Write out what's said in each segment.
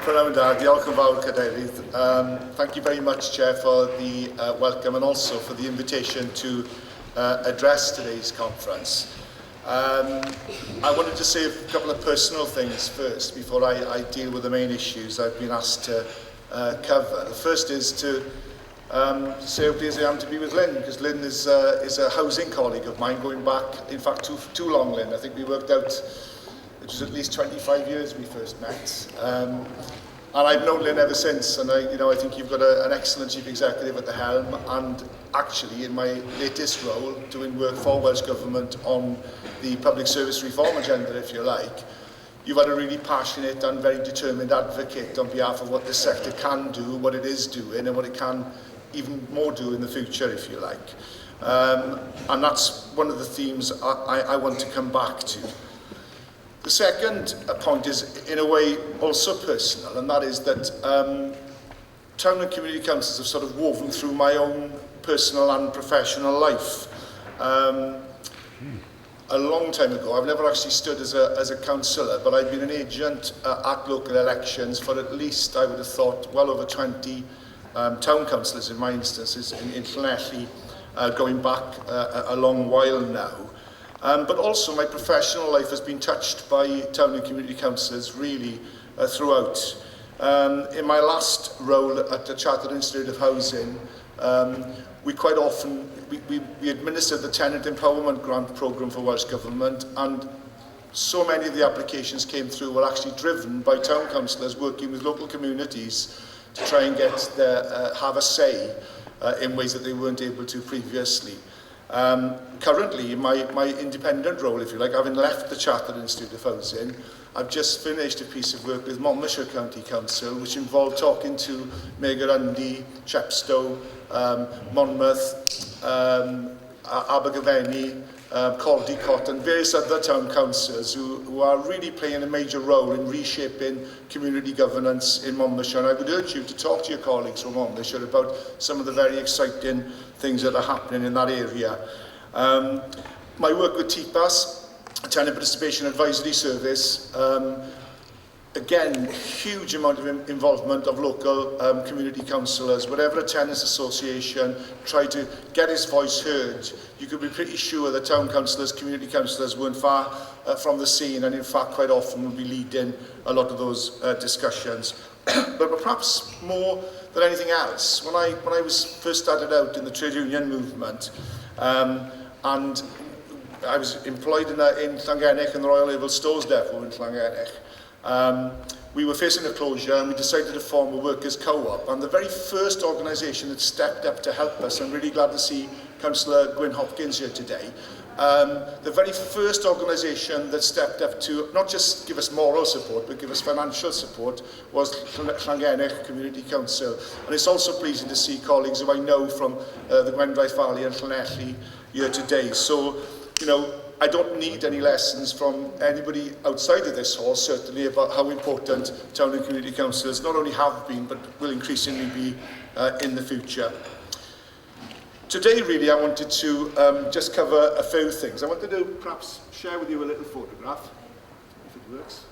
Prynawn da, diolch yn fawr Cadeirydd. Thank you very much, Chair, for the welcome and also for the invitation to address today's conference. I wanted to say a couple of personal things first before I deal with the main issues I've been asked to cover. The first is to say how pleased I am to be with Lynn, because Lynn is a housing colleague of mine going back, in fact, too long, Lynn. I think we worked out it was at least 25 years we first met. And I've known Lynn ever since, and I think you've got an excellent chief executive at the helm, and actually in my latest role, doing work for Welsh Government on the public service reform agenda, if you like, you've had a really passionate and very determined advocate on behalf of what this sector can do, what it is doing, and what it can even more do in the future, if you like. And that's one of the themes I want to come back to. The second point is, in a way, also personal, and that is that town and community councils have sort of woven through my own personal and professional life. A long time ago, I've never actually stood as a councillor, but I've been an agent at local elections for at least, I would have thought, well over 20 town councillors in my instances in Llanelli, going back a long while now. But also my professional life has been touched by town and community councillors really throughout. In my last role at the Chartered Institute of Housing, we quite often we administered the Tenant Empowerment Grant Programme for Welsh Government, and so many of the applications came through were actually driven by town councillors working with local communities to try and get have a say in ways that they weren't able to previously. Currently, in my independent role, if you like, having left the Chartered Institute of Housing, I've just finished a piece of work with Monmouthshire County Council, which involved talking to Megarundi, Chepstow, Monmouth, Abergavenny, Caldicot, and various other town councils who are really playing a major role in reshaping community governance in Monmouthshire. And I would urge you to talk to your colleagues from Monmouthshire about some of the very exciting things that are happening in that area. My work with TPAS, Tenant Participation Advisory Service, again, huge amount of involvement of local community councillors. Whatever a tenants association try to get his voice heard, you could be pretty sure that town councillors, community councillors weren't far from the scene, and in fact quite often will be leading a lot of those discussions. But perhaps more than anything else, when I was first started out in the trade union movement, and I was employed in Llangennych in the Royal Naval Stores Depot in Llangennych, we were facing a closure, and we decided to form a workers' co-op. And the very first organisation that stepped up to help us, I'm really glad to see Councillor Gwyn Hopkins here today, the very first organisation that stepped up to not just give us moral support, but give us financial support, was Llangennych Community Council. And it's also pleasing to see colleagues who I know from the Gwendraeth Valley and Llanelli here today. So, I don't need any lessons from anybody outside of this hall, certainly, about how important town and community councils not only have been, but will increasingly be in the future. Today, really, I wanted to just cover a few things. I wanted to perhaps share with you a little photograph, if it works.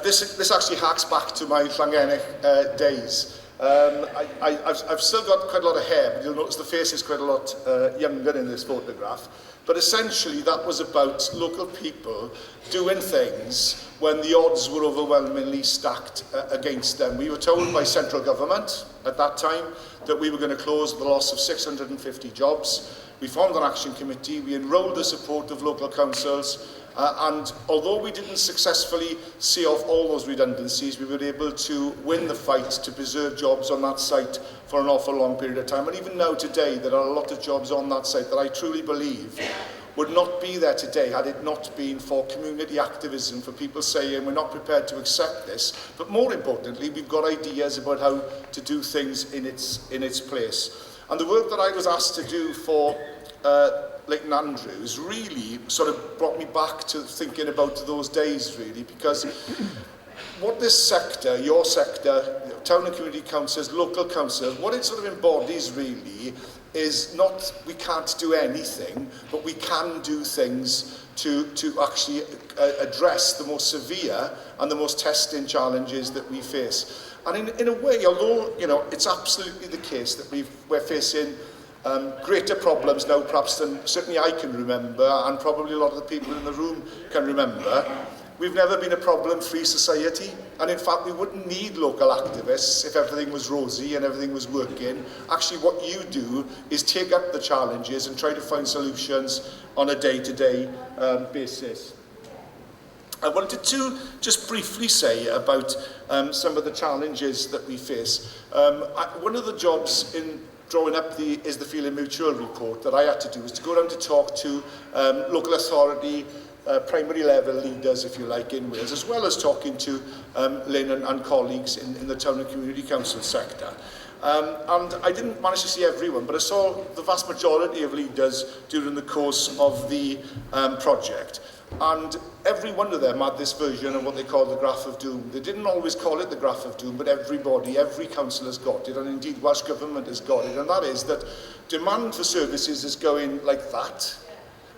This actually harks back to my Llangennych days. I've still got quite a lot of hair, but you'll notice the face is quite a lot younger in this photograph. But essentially that was about local people doing things when the odds were overwhelmingly stacked against them. We were told by central government at that time that we were going to close the loss of 650 jobs. We formed an action committee, we enrolled the support of local councils, and although we didn't successfully see off all those redundancies, we were able to win the fight to preserve jobs on that site for an awful long period of time. And even now today, there are a lot of jobs on that site that I truly believe would not be there today had it not been for community activism, for people saying we're not prepared to accept this, but more importantly, we've got ideas about how to do things in its place. And the work that I was asked to do for Leighton Andrews really sort of brought me back to thinking about those days, really, because what this sector, your sector, town and community councils, local councils, what it sort of embodies really is not we can't do anything, but we can do things to actually address the most severe and the most testing challenges that we face. And in a way, although it's absolutely the case that we're facing greater problems now perhaps than certainly I can remember, and probably a lot of the people in the room can remember, we've never been a problem-free society, and in fact we wouldn't need local activists if everything was rosy and everything was working. Actually what you do is take up the challenges and try to find solutions on a day-to-day basis. I wanted to just briefly say about some of the challenges that we face. One of the jobs in drawing up the Feeling Mutual report that I had to do was to go around to talk to local authority, primary level leaders, if you like, in Wales, as well as talking to Lynn and colleagues in the town and community council sector. And I didn't manage to see everyone, but I saw the vast majority of leaders during the course of the project. And every one of them had this version of what they call the graph of doom. They didn't always call it the graph of doom, but every council has got it, and indeed Welsh Government has got it, and that is that demand for services is going like that,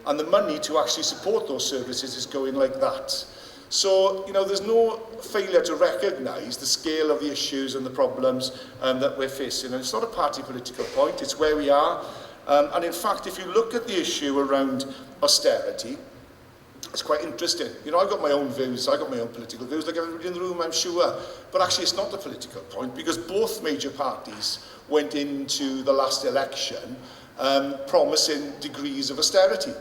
and the money to actually support those services is going like that. So, there's no failure to recognise the scale of the issues and the problems that we're facing. And it's not a party political point, it's where we are. And in fact, if you look at the issue around austerity, it's quite interesting. I've got my own views, I've got my own political views, like everybody in the room, I'm sure. But actually, it's not the political point, because both major parties went into the last election promising degrees of austerity.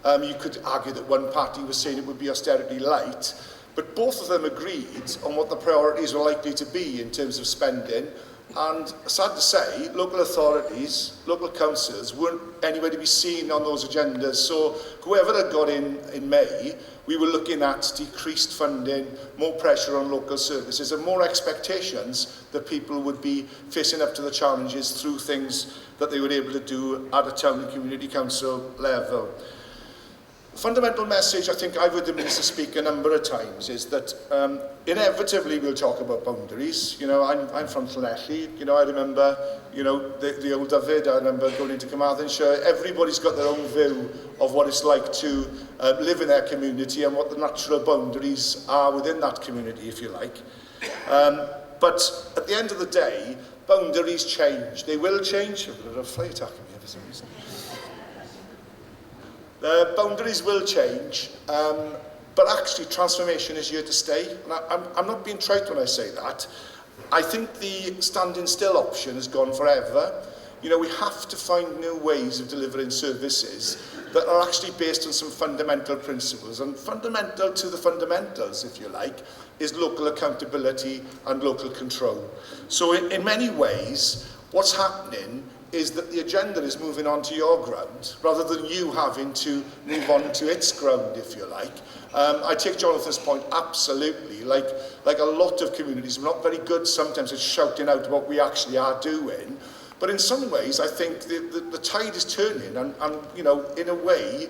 You could argue that one party was saying it would be austerity light, but both of them agreed on what the priorities were likely to be in terms of spending. And sad to say, local authorities, local councils weren't anywhere to be seen on those agendas. So whoever had got in May, we were looking at decreased funding, more pressure on local services, and more expectations that people would be facing up to the challenges through things that they were able to do at a town and community council level. Fundamental message, I think I've heard the Minister speak a number of times, is that inevitably we'll talk about boundaries. I'm from Llanelli, I remember, the old David, I remember going into Carmarthenshire. Everybody's got their own view of what it's like to live in their community and what the natural boundaries are within that community, if you like. But at the end of the day, boundaries change. They will change. I've got a fly attacking me for some reason. Boundaries will change, but actually transformation is here to stay. And I'm not being trite when I say that. I think the standing still option has gone forever. We have to find new ways of delivering services that are actually based on some fundamental principles. And fundamental to the fundamentals, if you like, is local accountability and local control. So in many ways, what's happening is that the agenda is moving on to your ground, rather than you having to move on to its ground, if you like. I take Jonathan's point absolutely. Like a lot of communities, we're not very good sometimes at shouting out what we actually are doing. But in some ways, I think the tide is turning, and in a way,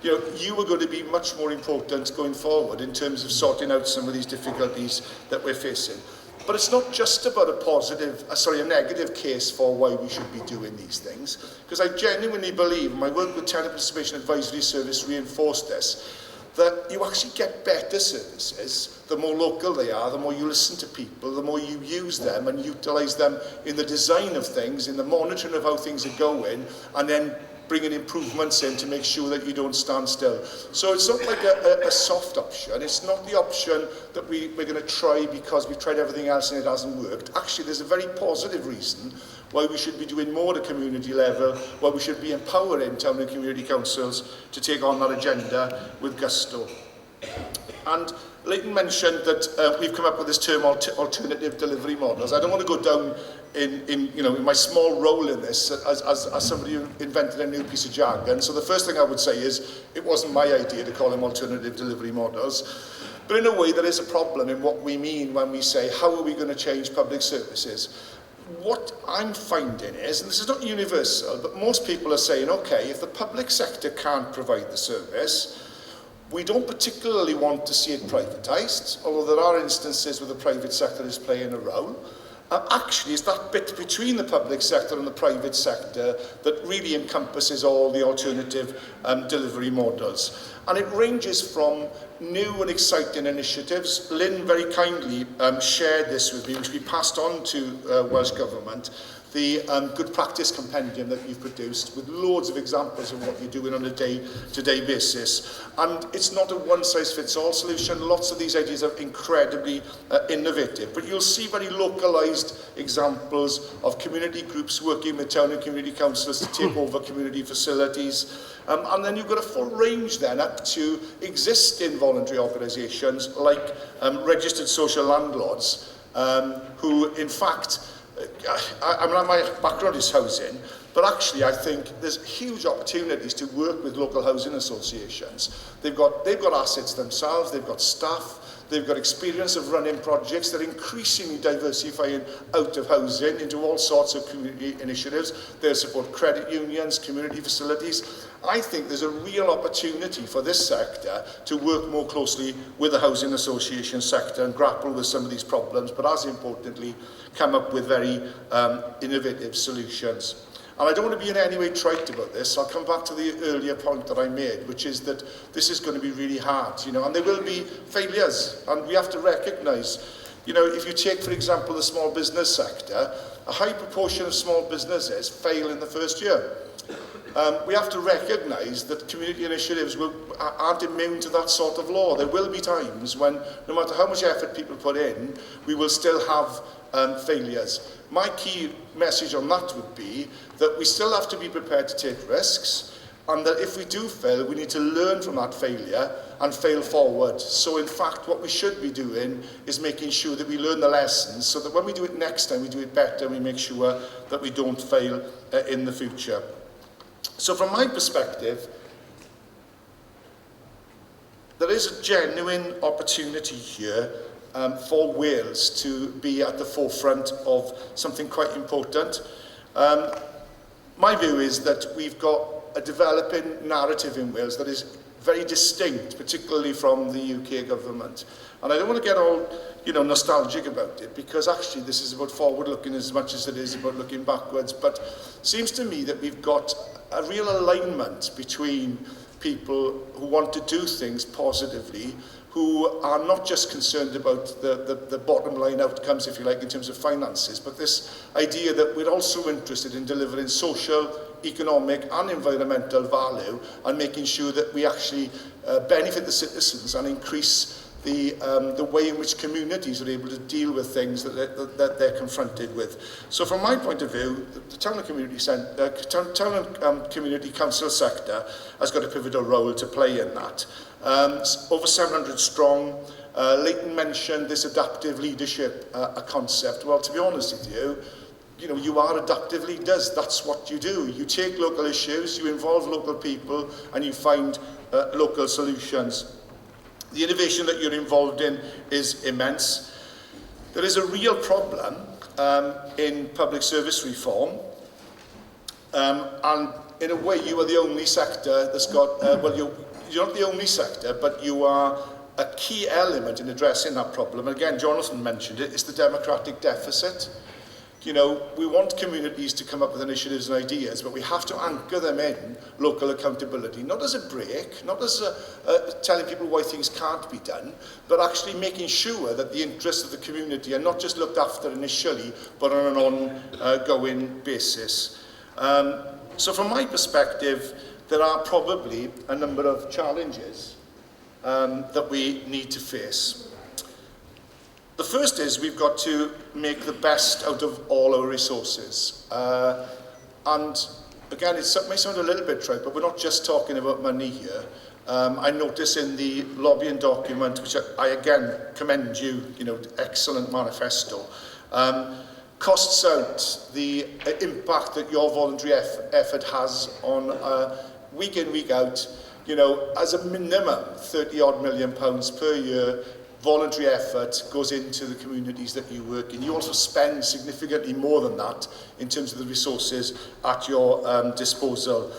you are going to be much more important going forward in terms of sorting out some of these difficulties that we're facing. But it's not just about a negative case for why we should be doing these things, because I genuinely believe, my work with Tenant Participation Advisory Service reinforced this, that you actually get better services the more local they are, the more you listen to people, the more you use them and utilise them in the design of things, in the monitoring of how things are going, and then bringing improvements in to make sure that you don't stand still. So it's not like a soft option. It's not the option that we're going to try because we've tried everything else and it hasn't worked. Actually, there's a very positive reason why we should be doing more at a community level, why we should be empowering town and community councils to take on that agenda with gusto. And Leighton mentioned that we've come up with this term alternative delivery models. I don't want to go down in my small role in this as somebody who invented a new piece of jargon. So the first thing I would say is it wasn't my idea to call them alternative delivery models. But in a way, there is a problem in what we mean when we say, how are we going to change public services? What I'm finding is, and this is not universal, but most people are saying, okay, if the public sector can't provide the service, we don't particularly want to see it privatised, although there are instances where the private sector is playing a role. Actually, it's that bit between the public sector and the private sector that really encompasses all the alternative delivery models. And it ranges from new and exciting initiatives. Lynn very kindly shared this with me, which we passed on to Welsh Government, the good practice compendium that you've produced with loads of examples of what you're doing on a day-to-day basis. And it's not a one-size-fits-all solution. Lots of these ideas are incredibly innovative, but you'll see very localised examples of community groups working with town and community councillors to take over community facilities. And then you've got a full range then up to existing voluntary organisations like registered social landlords who in fact, I mean, my background is housing, but actually I think there's huge opportunities to work with local housing associations. They've got assets themselves, they've got staff, they've got experience of running projects. They're increasingly diversifying out of housing into all sorts of community initiatives. They'll support credit unions, community facilities. I think there's a real opportunity for this sector to work more closely with the housing association sector and grapple with some of these problems, but as importantly, come up with very innovative solutions. And I don't want to be in any way trite about this. I'll come back to the earlier point that I made, which is that this is going to be really hard, you know, and there will be failures, and we have to recognise, you know, if you take, for example, the small business sector, a high proportion of small businesses fail in the first year. We have to recognise that community initiatives aren't immune to that sort of law. There will be times when, no matter how much effort people put in, we will still have failures. My key message on that would be that we still have to be prepared to take risks, and that if we do fail, we need to learn from that failure and fail forward. So in fact, what we should be doing is making sure that we learn the lessons so that when we do it next time, we do it better and we make sure that we don't fail in the future. So from my perspective, there is a genuine opportunity here for Wales to be at the forefront of something quite important. My view is that we've got a developing narrative in Wales that is very distinct, particularly from the UK government. And I don't want to get all, you know, nostalgic about it, because actually this is about forward-looking as much as it is about looking backwards. But it seems to me that we've got a real alignment between people who want to do things positively, who are not just concerned about the bottom line outcomes, if you like, in terms of finances, but this idea that we're also interested in delivering social, economic and environmental value and making sure that we actually benefit the citizens and increase the way in which communities are able to deal with things that they're confronted with. So from my point of view, the town and community council sector has got a pivotal role to play in that. Over 700 strong. Leighton mentioned this adaptive leadership concept. Well, to be honest with you, you know, you are adaptive leaders. That's what you do. You take local issues, you involve local people, and you find local solutions. The innovation that you're involved in is immense. There is a real problem in public service reform, and in a way you are the only sector that's got, well, you're not the only sector, but you are a key element in addressing that problem. And again, Jonathan mentioned it, it's the democratic deficit. You know, we want communities to come up with initiatives and ideas, but we have to anchor them in local accountability, not as a break, not as telling people why things can't be done, but actually making sure that the interests of the community are not just looked after initially, but on an ongoing basis. So from my perspective, there are probably a number of challenges that we need to face. The first is we've got to make the best out of all our resources. And again, it may sound a little bit trite, but we're not just talking about money here. I notice in the lobbying document, which I again commend you, you know, excellent manifesto, costs out the impact that your voluntary effort has on week in, week out, you know, as a minimum 30-odd million pounds per year. Voluntary effort goes into the communities that you work in. You also spend significantly more than that in terms of the resources at your disposal.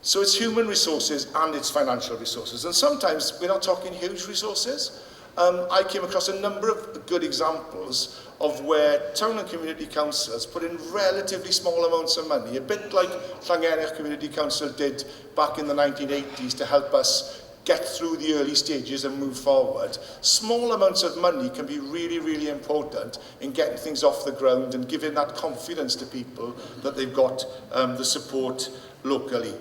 So it's human resources and it's financial resources. And sometimes we're not talking huge resources. I came across a number of good examples of where town and community councils put in relatively small amounts of money, a bit like Llangennech Community Council did back in the 1980s to help us get through the early stages and move forward. Small amounts of money can be really, really important in getting things off the ground and giving that confidence to people that they've got the support locally.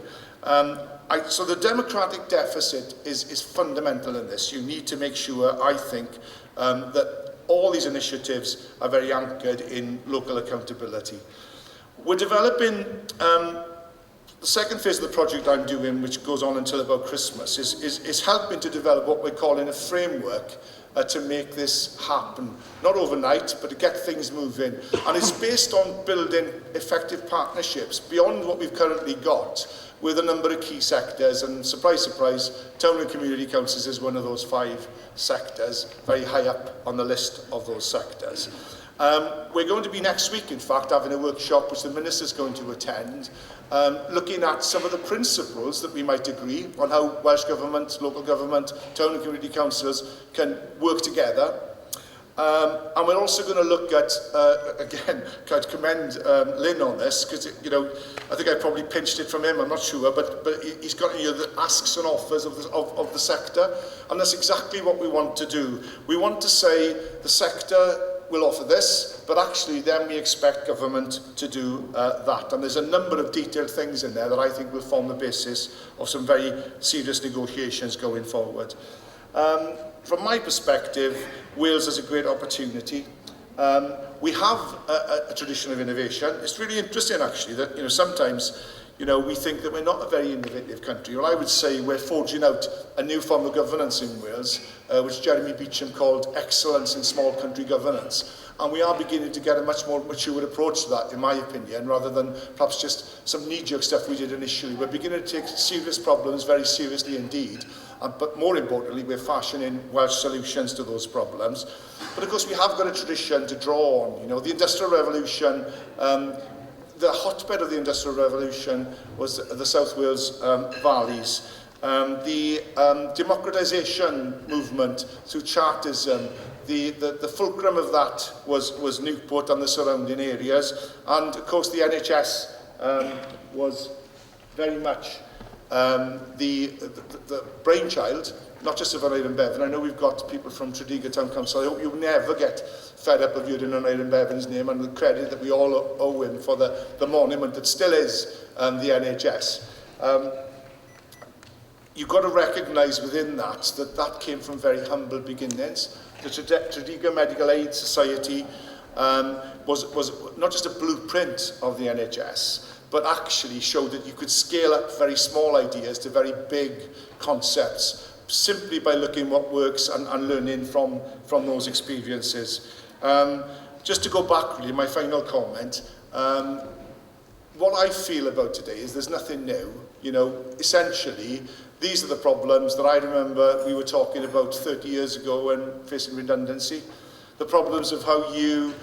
So the democratic deficit is fundamental in this. You need to make sure, I think, that all these initiatives are very anchored in local accountability. We're developing the second phase of the project I'm doing, which goes on until about Christmas, is helping to develop what we're calling a framework to make this happen. Not overnight, but to get things moving. And it's based on building effective partnerships beyond what we've currently got with a number of key sectors. And surprise, surprise, town and community councils is one of those 5 sectors, very high up on the list of those sectors. We're going to be next week, in fact, having a workshop which the Minister's going to attend, looking at some of the principles that we might agree on how Welsh Government, local government, town and community councils can work together. And we're also going to look at, again, I'd commend Lynn on this, because, you know, I think I probably pinched it from him, I'm not sure, but he's got the asks and offers of the sector, and that's exactly what we want to do. We want to say the sector will offer this, but actually then we expect government to do that. And there's a number of detailed things in there that I think will form the basis of some very serious negotiations going forward. From my perspective, Wales is a great opportunity. We have a tradition of innovation. It's really interesting, actually, that sometimes we think that we're not a very innovative country. Well, I would say we're forging out a new form of governance in Wales, which Jeremy Beecham called excellence in small country governance. And we are beginning to get a much more mature approach to that, in my opinion, rather than perhaps just some knee-jerk stuff we did initially. We're beginning to take serious problems very seriously indeed. But more importantly, we're fashioning Welsh solutions to those problems. But of course, we have got a tradition to draw on. The Industrial Revolution, the hotbed of the Industrial Revolution was the South Wales valleys. The democratisation movement through Chartism, the fulcrum of that was Newport and the surrounding areas. And of course, the NHS was very much the brainchild, not just of Aneurin Bevan. I know we've got people from Tredegar Town Council. I hope you never get fed up of hearing Aneurin Bevan's name and the credit that we all owe him for the monument that still is the NHS. You've got to recognise within that came from very humble beginnings. The Tredegar Medical Aid Society was not just a blueprint of the NHS, but actually showed that you could scale up very small ideas to very big concepts simply by looking what works and learning from those experiences. Just to go back, really, my final comment, what I feel about today is there's nothing new. Essentially, these are the problems that I remember we were talking about 30 years ago when facing redundancy. The problems of how you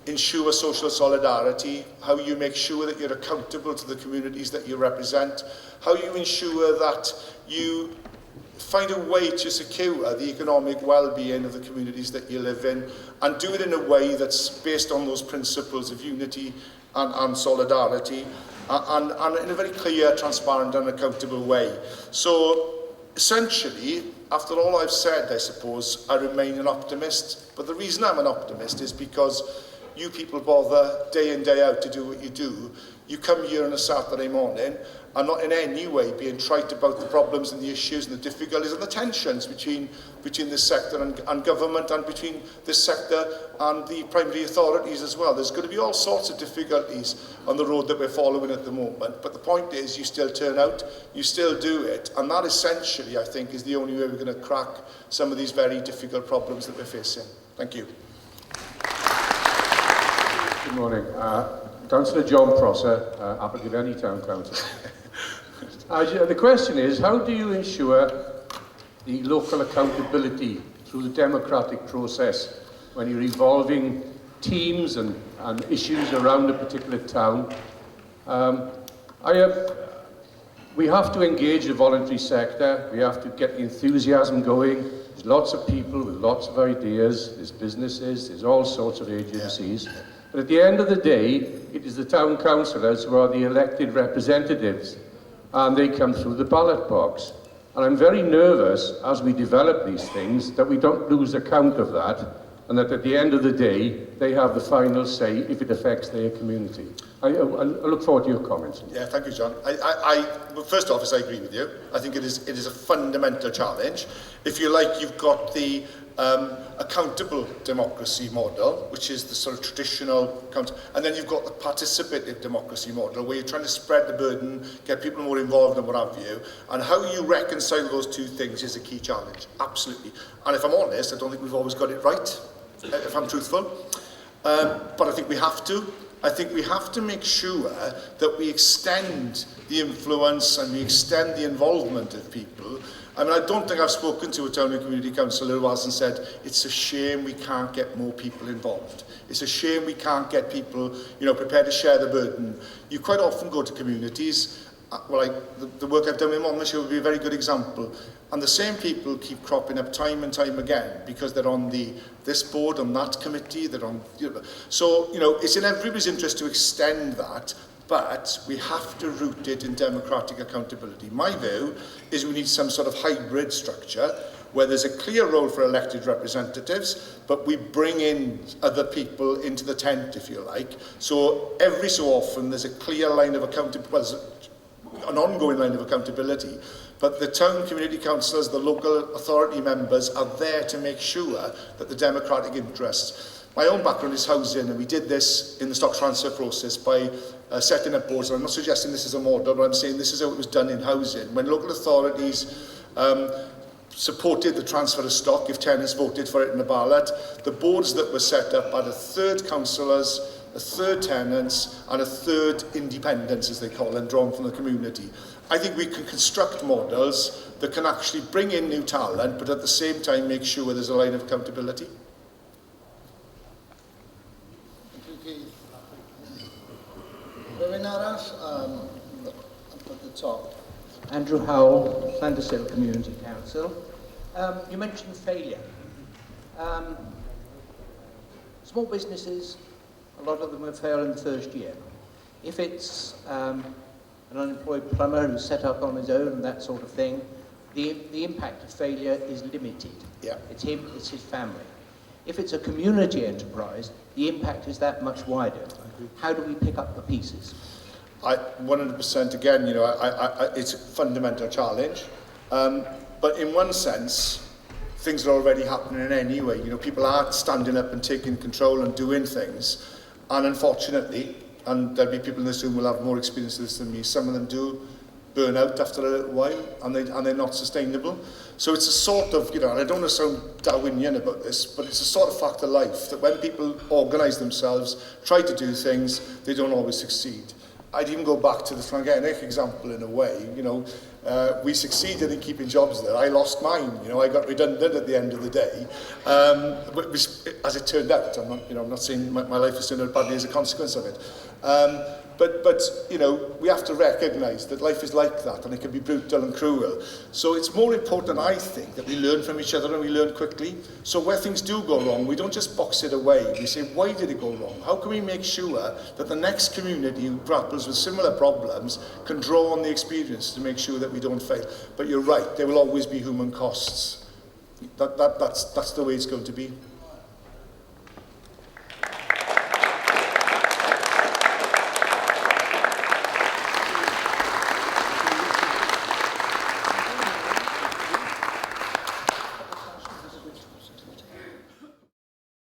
ensure social solidarity, how you make sure that you're accountable to the communities that you represent, how you ensure that you find a way to secure the economic well-being of the communities that you live in, and do it in a way that's based on those principles of unity and solidarity, and in a very clear, transparent and accountable way. So essentially, after all I've said, I suppose, I remain an optimist. But the reason I'm an optimist is because you people bother day in, day out to do what you do. You come here on a Saturday morning and not in any way being trite about the problems and the issues and the difficulties and the tensions between this sector and government, and between this sector and the primary authorities as well. There's going to be all sorts of difficulties on the road that we're following at the moment, but the point is you still turn out, you still do it, and that essentially, I think, is the only way we're going to crack some of these very difficult problems that we're facing. Thank you. Good morning. Councillor John Prosser, Abergavenny Town Council. The question is, how do you ensure the local accountability through the democratic process when you're evolving teams and issues around a particular town? I have We have to engage the voluntary sector. We have to get the enthusiasm going. There's lots of people with lots of ideas. There's businesses. There's all sorts of agencies. But at the end of the day, it is the town councillors who are the elected representatives, and they come through the ballot box. And I'm very nervous as we develop these things that we don't lose account of that, and that at the end of the day, they have the final say if it affects their community. I look forward to your comments. Yeah, thank you, John. Well, first off, I agree with you. I think it is a fundamental challenge. If you like, you've got the accountable democracy model, which is the sort of traditional and then you've got the participative democracy model, where you're trying to spread the burden, get people more involved and what have you, and how you reconcile those two things is a key challenge, absolutely. And if I'm honest, I don't think we've always got it right, if I'm truthful, but I think we have to. I think we have to make sure that we extend the influence and we extend the involvement of people. I mean, I don't think I've spoken to a town and community councillor who hasn't said, it's a shame we can't get more people involved. It's a shame we can't get people, you know, prepared to share the burden. You quite often go to communities, the work I've done with Monmouthshire would be a very good example. And the same people keep cropping up time and time again because they're on this board, on that committee, they're on... So, you know, it's in everybody's interest to extend that, but we have to root it in democratic accountability. My view is we need some sort of hybrid structure where there's a clear role for elected representatives, but we bring in other people into the tent, if you like. So every so often there's a clear line of accountability, well, an ongoing line of accountability, but the town community councillors, the local authority members are there to make sure that the democratic interests. My own background is housing, and we did this in the stock transfer process by setting up boards. And I'm not suggesting this is a model, but I'm saying this is how it was done in housing. When local authorities supported the transfer of stock, if tenants voted for it in the ballot, the boards that were set up had a third councillors, a third tenants, and a third independents, as they call them, drawn from the community. I think we can construct models that can actually bring in new talent, but at the same time make sure there's a line of accountability. Rhywun arall, up at the top. Andrew Howell, Llandyssil Community Council. You mentioned failure. Small businesses, a lot of them have failed in the first year. If it's an unemployed plumber who's set up on his own, that sort of thing, the impact of failure is limited. Yeah. It's him, it's his family. If it's a community enterprise, the impact is that much wider. How do we pick up the pieces? 100% again, you know, it's a fundamental challenge. But in one sense, things are already happening anyway. You know, people are standing up and taking control and doing things. And unfortunately, and there'll be people in this room who will have more experience with this than me, some of them do burn out after a little while, and they're not sustainable. So it's a sort of, you know, and I don't want to sound Darwinian about this, but it's a sort of fact of life that when people organise themselves, try to do things, they don't always succeed. I'd even go back to the Llangennech example in a way. You know, we succeeded in keeping jobs there. I lost mine. You know, I got redundant at the end of the day. As it turned out, I'm not saying my life has turned out badly as a consequence of it. But you know, we have to recognise that life is like that, and it can be brutal and cruel. So it's more important, I think, that we learn from each other and we learn quickly. So where things do go wrong, we don't just box it away. We say, why did it go wrong? How can we make sure that the next community who grapples with similar problems can draw on the experience to make sure that we don't fail? But you're right, there will always be human costs. That's the way it's going to be.